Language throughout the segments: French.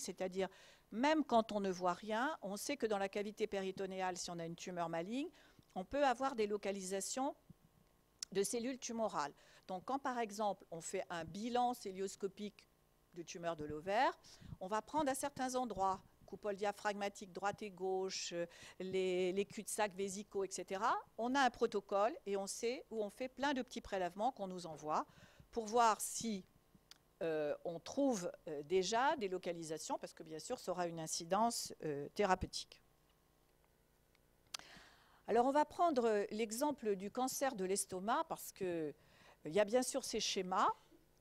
c'est-à-dire même quand on ne voit rien, on sait que dans la cavité péritonéale, si on a une tumeur maligne, on peut avoir des localisations de cellules tumorales. Donc quand par exemple on fait un bilan célioscopique de tumeur de l'ovaire, on va prendre à certains endroits, coupole diaphragmatique droite et gauche, les cul-de-sac vésicaux, etc. On a un protocole et on sait où on fait plein de petits prélèvements qu'on nous envoie pour voir si on trouve déjà des localisations, parce que bien sûr ça aura une incidence thérapeutique. Alors on va prendre l'exemple du cancer de l'estomac, parce qu'il y a bien sûr ces schémas,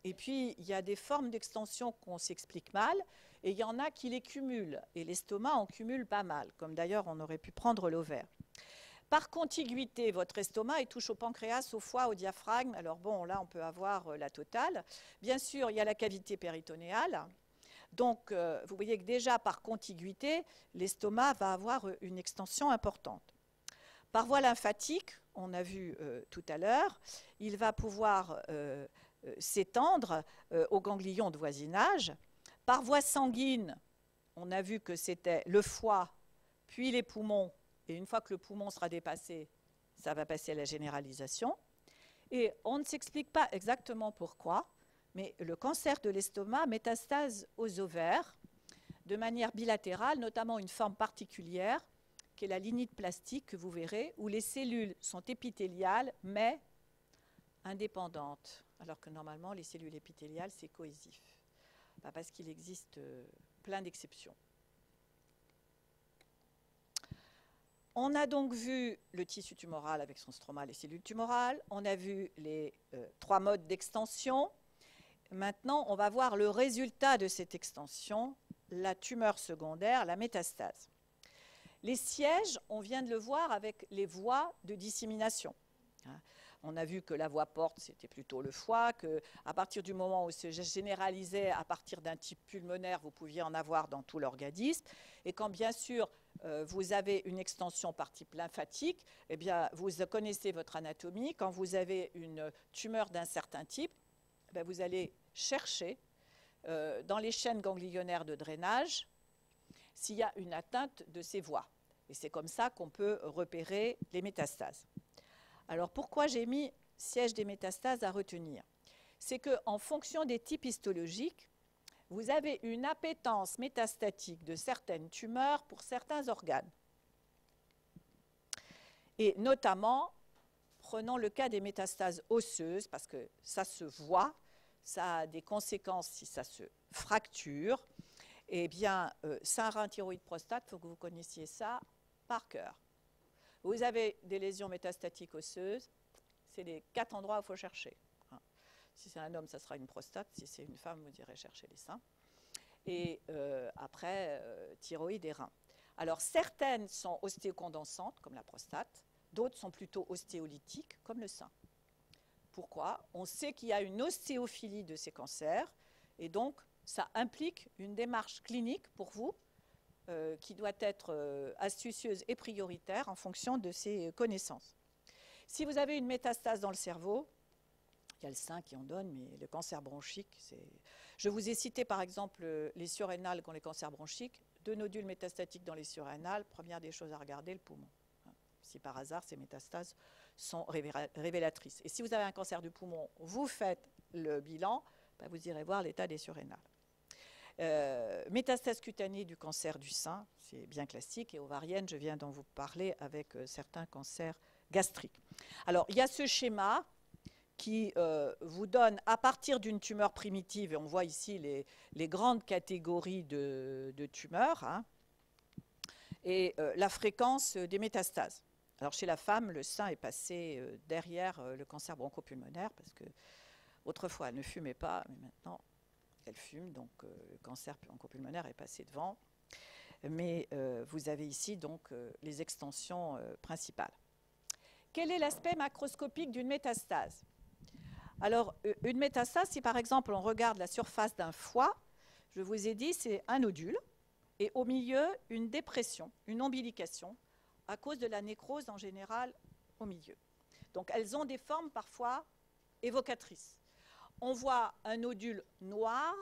et puis il y a des formes d'extension qu'on s'explique mal, et il y en a qui les cumulent, et l'estomac en cumule pas mal, comme d'ailleurs on aurait pu prendre l'ovaire. Par contiguïté, votre estomac il touche au pancréas, au foie, au diaphragme. Alors bon, là on peut avoir la totale. Bien sûr, il y a la cavité péritonéale. Donc vous voyez que déjà par contiguïté, l'estomac va avoir une extension importante. Par voie lymphatique, on a vu tout à l'heure, il va pouvoir s'étendre aux ganglions de voisinage. Par voie sanguine, on a vu que c'était le foie, puis les poumons, et une fois que le poumon sera dépassé, ça va passer à la généralisation. Et on ne s'explique pas exactement pourquoi, mais le cancer de l'estomac métastase aux ovaires de manière bilatérale, notamment une forme particulière, qui est la lignite plastique que vous verrez, où les cellules sont épithéliales, mais indépendantes, alors que normalement, les cellules épithéliales, c'est cohésif. Parce qu'il existe plein d'exceptions. On a donc vu le tissu tumoral avec son stroma, les cellules tumorales. On a vu les 3 modes d'extension. Maintenant, on va voir le résultat de cette extension, la tumeur secondaire, la métastase. Les sièges, on vient de le voir avec les voies de dissémination. On a vu que la voie porte, c'était plutôt le foie, qu'à partir du moment où se généralisait à partir d'un type pulmonaire, vous pouviez en avoir dans tout l'organisme. Et quand, bien sûr, vous avez une extension par type lymphatique, eh bien, vous connaissez votre anatomie. Quand vous avez une tumeur d'un certain type, eh bien, vous allez chercher dans les chaînes ganglionnaires de drainage s'il y a une atteinte de ces voies. Et c'est comme ça qu'on peut repérer les métastases. Alors pourquoi j'ai mis siège des métastases à retenir? C'est qu'en fonction des types histologiques, vous avez une appétence métastatique de certaines tumeurs pour certains organes. Et notamment, prenons le cas des métastases osseuses, parce que ça se voit, ça a des conséquences si ça se fracture. Eh bien, sein, rein, thyroïde, prostate, il faut que vous connaissiez ça par cœur. Vous avez des lésions métastatiques osseuses, c'est les 4 endroits où il faut chercher. Si c'est un homme, ça sera une prostate. Si c'est une femme, vous irez chercher les seins. Et après, thyroïde et rein. Alors, certaines sont ostéocondensantes, comme la prostate. D'autres sont plutôt ostéolytiques, comme le sein. Pourquoi? On sait qu'il y a une ostéophilie de ces cancers. Et donc, ça implique une démarche clinique pour vous qui doit être astucieuse et prioritaire en fonction de ces connaissances. Si vous avez une métastase dans le cerveau, il y a le sein qui en donne, mais le cancer bronchique, c'est... Je vous ai cité par exemple les surrénales qui ont les cancers bronchiques, 2 nodules métastatiques dans les surrénales, première des choses à regarder, le poumon. Si par hasard ces métastases sont révélatrices. Et si vous avez un cancer du poumon, vous faites le bilan, ben vous irez voir l'état des surrénales. Métastase cutanée du cancer du sein, c'est bien classique, et ovarienne, je viens d'en vous parler avec certains cancers gastriques. Alors, il y a ce schéma qui vous donne, à partir d'une tumeur primitive, et on voit ici les grandes catégories de tumeurs, hein, et la fréquence des métastases. Alors, chez la femme, le sein est passé derrière le cancer bronchopulmonaire, parce que autrefois, elle ne fumait pas, mais maintenant, elle fume, donc le cancer bronchopulmonaire est passé devant. Mais vous avez ici donc les extensions principales. Quel est l'aspect macroscopique d'une métastase? Alors, une métastase, si par exemple on regarde la surface d'un foie, je vous ai dit c'est un nodule, et au milieu une dépression, une ombilication, à cause de la nécrose en général au milieu. Donc elles ont des formes parfois évocatrices. On voit un nodule noir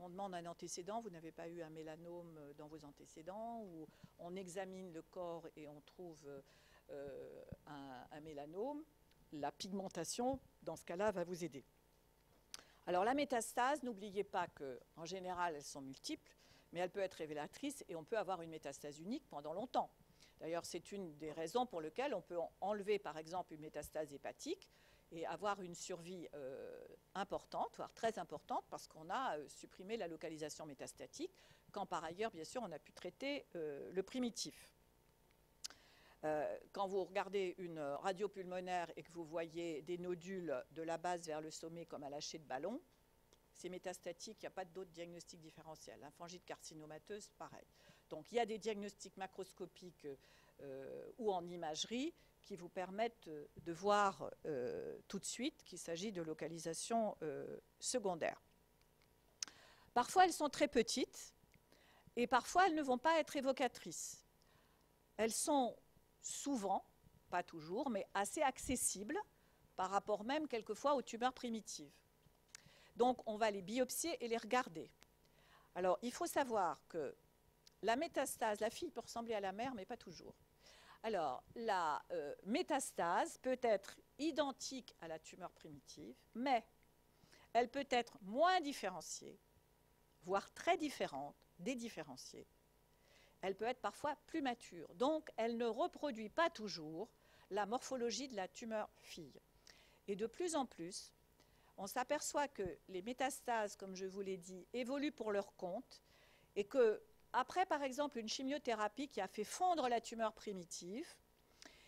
on demande un antécédent, vous n'avez pas eu un mélanome dans vos antécédents, ou on examine le corps et on trouve un mélanome, la pigmentation, dans ce cas-là, va vous aider. Alors la métastase, n'oubliez pas qu'en général, elles sont multiples, mais elle peut être révélatrice et on peut avoir une métastase unique pendant longtemps. D'ailleurs, c'est une des raisons pour lesquelles on peut enlever, par exemple, une métastase hépatique et avoir une survie importante, voire très importante, parce qu'on a supprimé la localisation métastatique, quand par ailleurs, bien sûr, on a pu traiter le primitif. Quand vous regardez une radio pulmonaire et que vous voyez des nodules de la base vers le sommet comme un lâcher de ballon, c'est métastatique, il n'y a pas d'autre diagnostic différentiel. Lymphangites carcinomateuses, pareil. Donc il y a des diagnostics macroscopiques ou en imagerie qui vous permettent de voir tout de suite qu'il s'agit de localisation secondaire. Parfois, elles sont très petites et parfois, elles ne vont pas être évocatrices. Elles sont souvent, pas toujours, mais assez accessibles par rapport même quelquefois aux tumeurs primitives. Donc, on va les biopsier et les regarder. Alors, il faut savoir que la métastase, la fille peut ressembler à la mère, mais pas toujours. Alors, la métastase peut être identique à la tumeur primitive, mais elle peut être moins différenciée, voire très différente, dédifférenciée. Elle peut être parfois plus mature. Donc, elle ne reproduit pas toujours la morphologie de la tumeur fille. Et de plus en plus, on s'aperçoit que les métastases, comme je vous l'ai dit, évoluent pour leur compte et que après, par exemple, une chimiothérapie qui a fait fondre la tumeur primitive,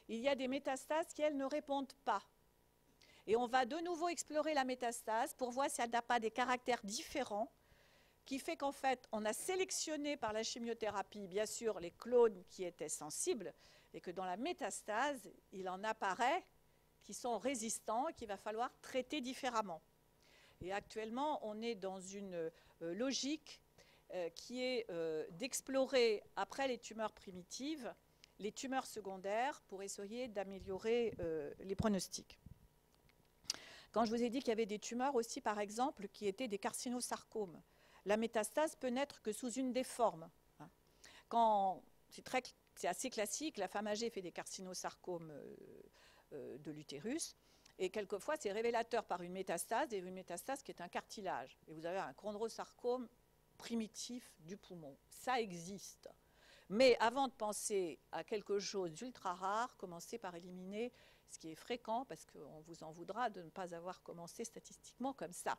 il y a des métastases qui, elles, ne répondent pas. Et on va de nouveau explorer la métastase pour voir si elle n'a pas des caractères différents, qui fait qu'en fait, on a sélectionné par la chimiothérapie, bien sûr, les clones qui étaient sensibles, et que dans la métastase, il en apparaît qui sont résistants et qu'il va falloir traiter différemment. Et actuellement, on est dans une logique qui est d'explorer, après les tumeurs primitives, les tumeurs secondaires pour essayer d'améliorer les pronostics. Quand je vous ai dit qu'il y avait des tumeurs aussi, par exemple, qui étaient des carcinosarcomes, la métastase peut n'être que sous une des formes. C'est assez classique, la femme âgée fait des carcinosarcomes de l'utérus, et quelquefois c'est révélateur par une métastase, et une métastase qui est un cartilage. Et vous avez un chondrosarcome primitif du poumon. Ça existe. Mais avant de penser à quelque chose d'ultra rare, commencez par éliminer ce qui est fréquent, parce qu'on vous en voudra de ne pas avoir commencé statistiquement comme ça.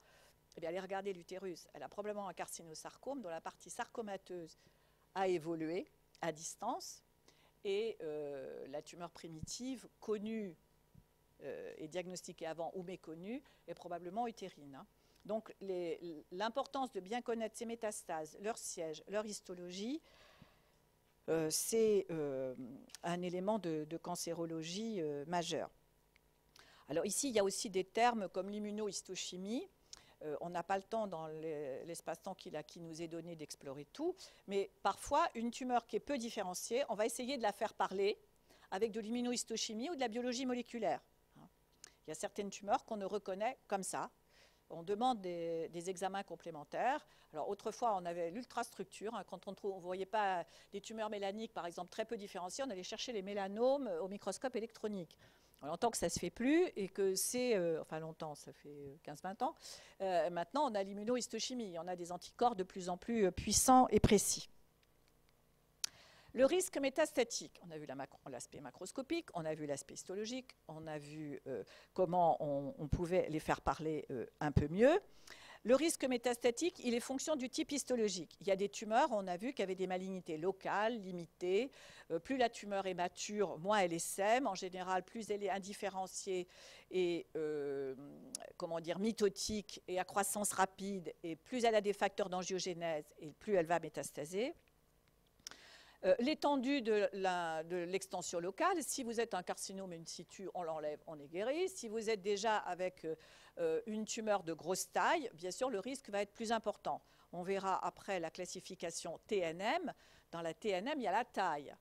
Eh bien, allez regarder l'utérus. Elle a probablement un carcinosarcome dont la partie sarcomateuse a évolué à distance, et la tumeur primitive connue et diagnostiquée avant ou méconnue est probablement utérine. Hein. Donc l'importance de bien connaître ces métastases, leur siège, leur histologie, c'est un élément de cancérologie majeur. Alors ici, il y a aussi des termes comme l'immunohistochimie. On n'a pas le temps dans l'espace-temps qui nous est donné d'explorer tout, mais parfois, une tumeur qui est peu différenciée, on va essayer de la faire parler avec de l'immunohistochimie ou de la biologie moléculaire. Il y a certaines tumeurs qu'on ne reconnaît comme ça. On demande des examens complémentaires. Alors autrefois, on avait l'ultrastructure. Hein, quand on ne voyait pas des tumeurs mélaniques, par exemple, très peu différenciées, on allait chercher les mélanomes au microscope électronique. Longtemps que ça ne se fait plus et que c'est, enfin longtemps, ça fait 15-20 ans, maintenant on a l'immunohistochimie, on a des anticorps de plus en plus puissants et précis. Le risque métastatique, on a vu l'aspect macroscopique, on a vu l'aspect histologique, on a vu comment on pouvait les faire parler un peu mieux. Le risque métastatique, il est fonction du type histologique. Il y a des tumeurs, on a vu, qui avaient des malignités locales, limitées. Plus la tumeur est mature, moins elle est sème. En général, plus elle est indifférenciée et mitotique et à croissance rapide, et plus elle a des facteurs d'angiogénèse, et plus elle va métastaser. L'étendue de l'extension locale, si vous êtes un carcinome in situ, on l'enlève, on est guéri. Si vous êtes déjà avec une tumeur de grosse taille, bien sûr, le risque va être plus important. On verra après la classification TNM. Dans la TNM, il y a la taille.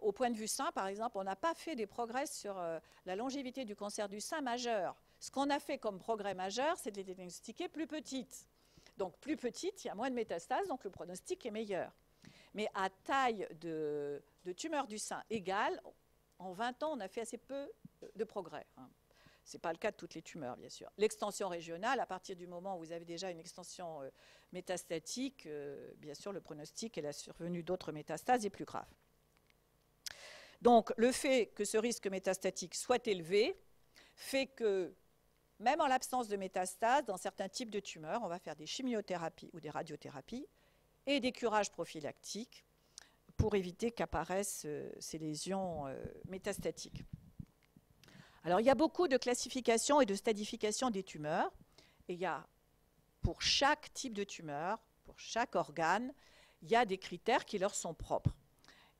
Au point de vue sein, par exemple, on n'a pas fait des progrès sur la longévité du cancer du sein majeur. Ce qu'on a fait comme progrès majeur, c'est de les diagnostiquer plus petites. Donc plus petite, il y a moins de métastases, donc le pronostic est meilleur. Mais à taille de tumeur du sein égale, en 20 ans, on a fait assez peu de progrès. Ce n'est pas le cas de toutes les tumeurs, bien sûr. L'extension régionale, à partir du moment où vous avez déjà une extension métastatique, bien sûr, le pronostic et la survenue d'autres métastases est plus grave. Donc, le fait que ce risque métastatique soit élevé fait que, même en l'absence de métastases, dans certains types de tumeurs, on va faire des chimiothérapies ou des radiothérapies et des curages prophylactiques pour éviter qu'apparaissent ces lésions métastatiques. Alors, il y a beaucoup de classifications et de stadifications des tumeurs. Et il y a, pour chaque type de tumeur, pour chaque organe, il y a des critères qui leur sont propres.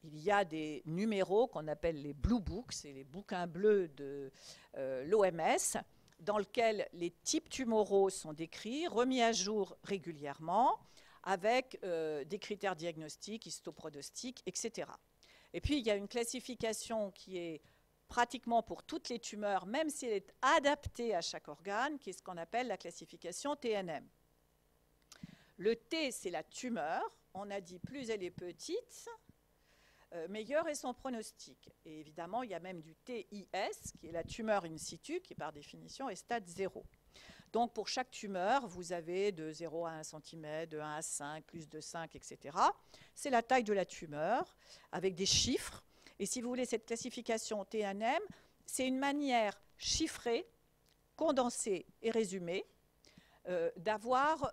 Il y a des numéros qu'on appelle les Blue Books, c'est les bouquins bleus de l'OMS, dans lesquels les types tumoraux sont décrits, remis à jour régulièrement, avec des critères diagnostiques, histopronostiques, etc. Et puis, il y a une classification qui est pratiquement pour toutes les tumeurs, même si elle est adaptée à chaque organe, qui est ce qu'on appelle la classification TNM. Le T, c'est la tumeur. On a dit plus elle est petite, meilleur est son pronostic. Et évidemment, il y a même du TIS, qui est la tumeur in situ, qui par définition est stade 0. Donc, pour chaque tumeur, vous avez de 0 à 1 cm, de 1 à 5, plus de 5, etc. C'est la taille de la tumeur, avec des chiffres. Et si vous voulez, cette classification TNM, c'est une manière chiffrée, condensée et résumée d'avoir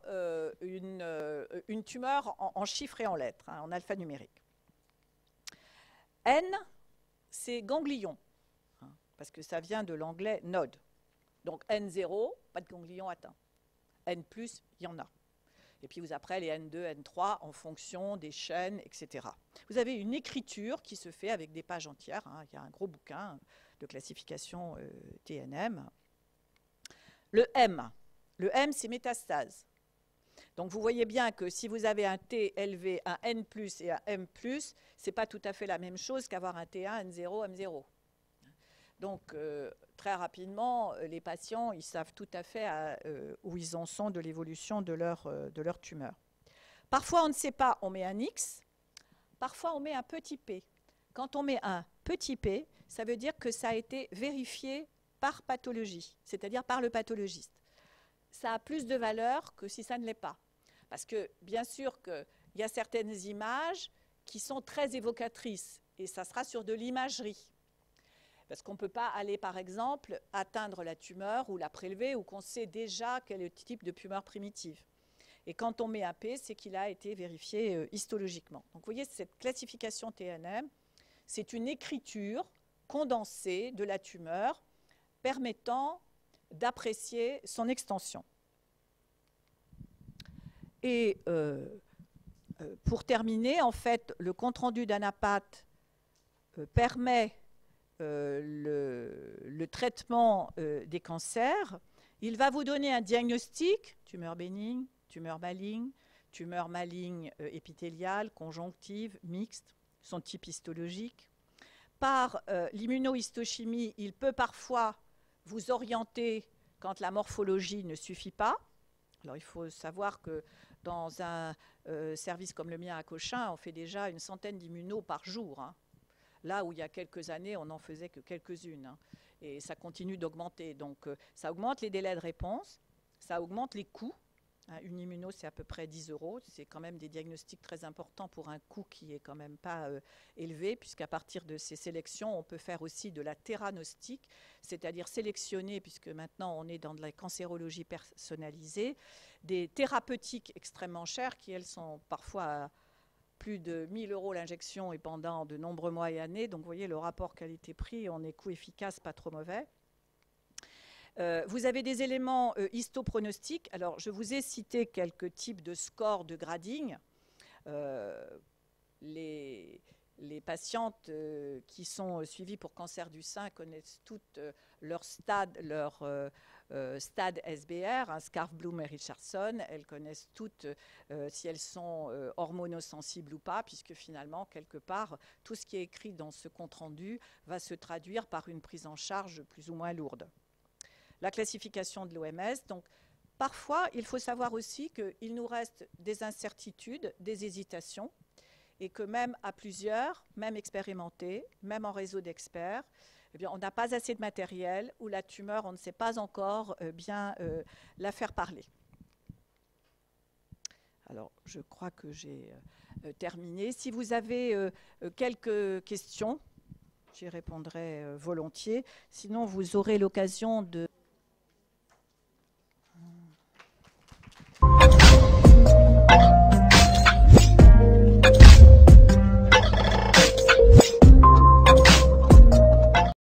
une tumeur en chiffres et en lettres, en alphanumérique. N, c'est ganglion, parce que ça vient de l'anglais node. Donc N0, pas de ganglion atteint. N+, il y en a. Et puis après les N2, N3 en fonction des chaînes, etc. Vous avez une écriture qui se fait avec des pages entières. Il y a un gros bouquin de classification TNM. Le M, c'est métastase. Donc vous voyez bien que si vous avez un T élevé, un N+, et un M+, ce n'est pas tout à fait la même chose qu'avoir un T1, N0, M0. Donc, très rapidement, les patients, ils savent tout à fait où ils en sont de l'évolution de leur tumeur. Parfois, on ne sait pas, on met un X. Parfois, on met un petit p. Quand on met un petit p, ça veut dire que ça a été vérifié par pathologie, c'est-à-dire par le pathologiste. Ça a plus de valeur que si ça ne l'est pas. Parce que, bien sûr, qu'il y a certaines images qui sont très évocatrices, et ça sera sur de l'imagerie. Parce qu'on ne peut pas aller, par exemple, atteindre la tumeur ou la prélever, ou qu'on sait déjà quel est le type de tumeur primitive. Et quand on met un P, c'est qu'il a été vérifié histologiquement. Donc vous voyez, cette classification TNM, c'est une écriture condensée de la tumeur permettant d'apprécier son extension. Et pour terminer, en fait, le compte-rendu d'Anapat permet le traitement des cancers. Il va vous donner un diagnostic, tumeur bénigne, tumeur maligne épithéliale, conjonctive, mixte, son type histologique. Par l'immunohistochimie, il peut parfois vous orienter quand la morphologie ne suffit pas. Alors il faut savoir que dans un service comme le mien à Cochin, on fait déjà une centaine d'immunos par jour. Là où il y a quelques années, on n'en faisait que quelques-unes. Et ça continue d'augmenter. Donc ça augmente les délais de réponse, ça augmente les coûts. Une immuno, c'est à peu près 10 €. C'est quand même des diagnostics très importants pour un coût qui n'est quand même pas élevé, puisqu'à partir de ces sélections, on peut faire aussi de la théranostique, c'est-à-dire sélectionner, puisque maintenant on est dans de la cancérologie personnalisée, des thérapeutiques extrêmement chères qui, elles, sont parfois à plus de 1 000 € l'injection et pendant de nombreux mois et années. Donc vous voyez, le rapport qualité-prix, on est coût efficace, pas trop mauvais. Vous avez des éléments histopronostiques. Alors, je vous ai cité quelques types de scores de grading. Les patientes qui sont suivies pour cancer du sein connaissent toutes leur stade SBR, Scarf, Bloom et Richardson. Elles connaissent toutes si elles sont hormonosensibles ou pas, puisque finalement, quelque part, tout ce qui est écrit dans ce compte-rendu va se traduire par une prise en charge plus ou moins lourde. La classification de l'OMS, donc parfois, il faut savoir aussi qu'il nous reste des incertitudes, des hésitations, et que même à plusieurs, même expérimentés, même en réseau d'experts, eh bien, on n'a pas assez de matériel ou la tumeur, on ne sait pas encore bien la faire parler. Alors, je crois que j'ai terminé. Si vous avez quelques questions, j'y répondrai volontiers. Sinon, vous aurez l'occasion de